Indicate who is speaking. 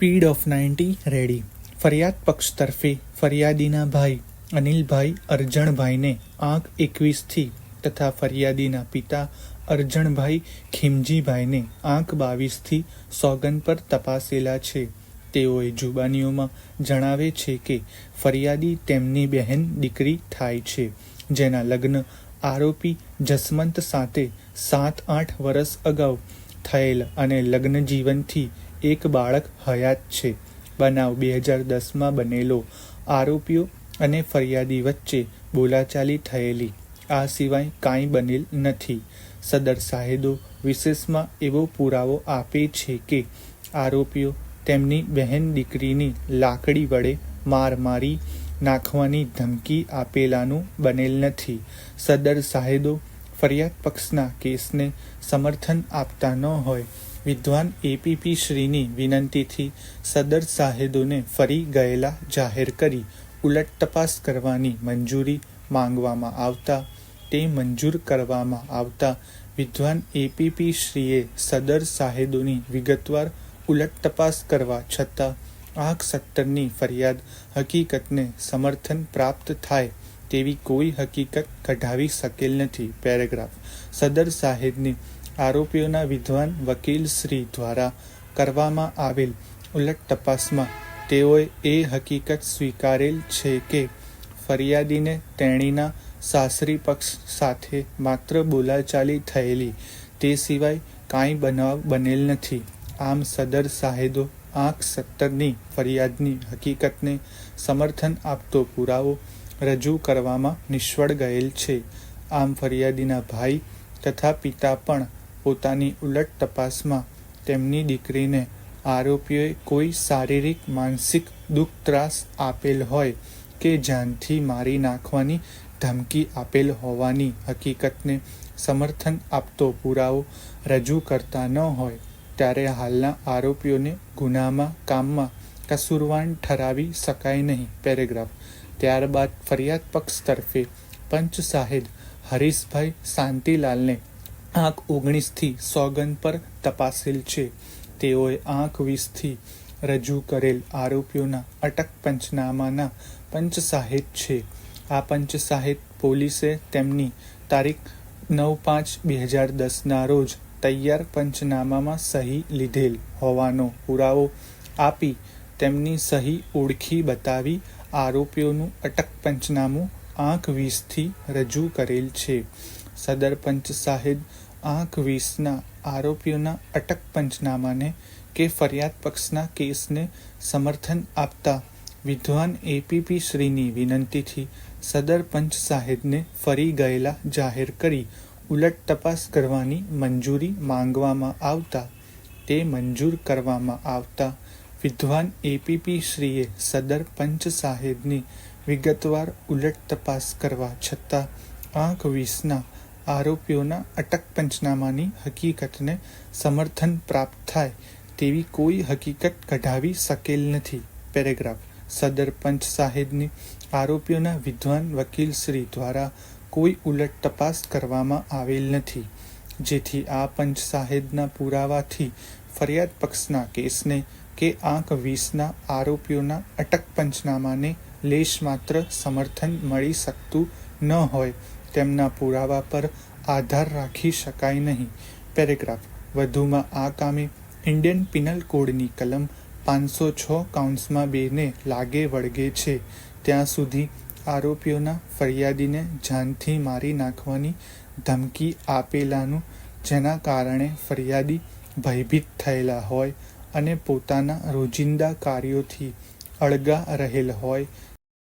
Speaker 1: Speed of 90 ready. ફરિયાદ પક્ષ તરફે ફરિયાદીના ભાઈ અનિલભાઈ અરજણભાઈને આંક 21થી તથા ફરિયાદીના પિતા અરજણભાઈ ખીમજીભાઈને આંક 22થી સોગંદ પર તપાસેલા છે. તેઓએ જુબાનીઓમાં જણાવે છે કે ફરિયાદી તેમની બહેન દીકરી થાય છે, જેના લગ્ન આરોપી જસવંત સાથે 7-8 વર્ષ અગાઉ થયેલ અને લગ્ન જીવનથી એક બાળક હયાત છે. બનાવ 2010માં બનેલો. આરોપીઓ અને ફરિયાદી વચ્ચે બોલાચાલી થયેલી. આ સિવાય કાંઈ બનેલ નથી. સદર સાહેદો વિશેષમાં એવો પુરાવો આપે છે કે આરોપીઓ તેમની બહેન દીકરીની લાકડી વડે માર મારી નાખવાની ધમકી આપેલાનું બનેલ નથી. સદર સાહેદો ફરિયાદ પક્ષના કેસને સમર્થન આપતા ન હોય વિદ્વાન એપીપી શ્રીની વિનંતીથી સદર સાહેદોને ફરી ગયેલા જાહેર કરી ઉલટ તપાસ કરવાની મંજૂરી માંગવામાં આવતા તે મંજૂર કરવામાં આવતા વિદ્વાન એપીપી શ્રીએ સદર સાહેદોની વિગતવાર ઉલટ તપાસ કરવા છતાં આંક 17ની ફરિયાદ હકીકતને સમર્થન પ્રાપ્ત થાય તેવી કોઈ હકીકત કઢાવી શકેલ નથી. પેરેગ્રાફ. સદર સાહેદની આરોપીઓના વિદ્વાન વકીલ શ્રી દ્વારા કરવામાં આવેલ ઉલટ તપાસમાં તેઓએ એ હકીકત સ્વીકારેલ છે કે ફરિયાદીને તેણીના સાસરી પક્ષ સાથે માત્ર બોલાચાલી થયેલી, તે સિવાય કાંઈ બનાવ બનેલ નથી. આમ સદર સાહેદો આંક 17ની ફરિયાદની હકીકતને સમર્થન આપતો પુરાવો રજૂ કરવામાં નિષ્ફળ ગયેલ છે. આમ ફરિયાદીના ભાઈ તથા પિતા પણ પોતાની ઉલટ તપાસમાં તેમની દીકરીને આરોપીઓએ કોઈ શારીરિક માનસિક દુઃખ ત્રાસ આપેલ હોય કે જાનથી મારી નાખવાની ધમકી આપેલ હોવાની હકીકતને સમર્થન આપતો પુરાવો રજૂ કરતા ન હોય ત્યારે હાલના આરોપીઓને ગુનામાં કામમાં કસૂરવાન ઠરાવી શકાય નહીં. પેરેગ્રાફ. ત્યારબાદ ફરિયાદ પક્ષ તરફે પંચ સાહેદ હરીશભાઈ શાંતિલાલને આંક 19થી સોગંદ પર તપાસેલ છે. તેઓએ આંક 20થી રજૂ કરેલ આરોપીઓના અટક પંચનામાના પંચ સાહેદ છે. આ પંચ સાહેદ પોલીસે તેમની તારીખ 9/5/2010ના રોજ તૈયાર પંચનામામાં સહી લીધેલ હોવાનો પુરાવો આપી તેમની સહી ઓળખી બતાવી આરોપીઓનું અટક પંચનામું આંક 20થી રજૂ કરેલ છે. સદર પંચ સાહેદ આંક 20ના આરોપીઓના અટક પંચનામાને કે ફરિયાદ પક્ષના કેસને સમર્થન આપતા વિદ્વાન એપીપી શ્રીની વિનંતીથી સદર પંચ સાહેદને ફરી ગયેલા જાહેર કરી ઉલટ તપાસ કરવાની મંજૂરી માંગવામાં આવતા તે મંજૂર કરવામાં આવતા વિદ્વાન એપીપી શ્રીએ સદર પંચ સાહેદની વિગતવાર ઉલટ તપાસ કરવા છતાં આંક 20ના આરોપીઓના અટક પંચનામાની હકીકતને સમર્થન પ્રાપ્ત થાય તેવી કોઈ હકીકત કઢાવી શકેલ નથી. પેરેગ્રાફ. સદર પંચ સાહેદની આરોપીઓના વિદ્વાન વકીલ શ્રી દ્વારા કોઈ ઉલટ તપાસ કરવામાં આવેલ નથી, જેથી આ પંચ સાહેદના પુરાવાથી ફરિયાદ પક્ષના કેસને કે આંક 20ના આરોપીઓના અટક પંચનામાને લેશ માત્ર સમર્થન મળી શકતું ન હોય તેમના પુરાવા પર આધાર રાખી શકાય નહીં. પેરેગ્રાફ. વધુમાં આ કામે ઇન્ડિયન પિનલ કોડની કલમ 506 કૌંસમાં 2ને લાગે વળગે છે ત્યાં સુધી આરોપીઓના ફરિયાદીને જાનથી મારી નાખવાની ધમકી આપેલાનું, જેના કારણે ફરિયાદી ભયભીત થયેલા હોય અને પોતાના રોજિંદા કાર્યોથી અળગા રહેલ હોય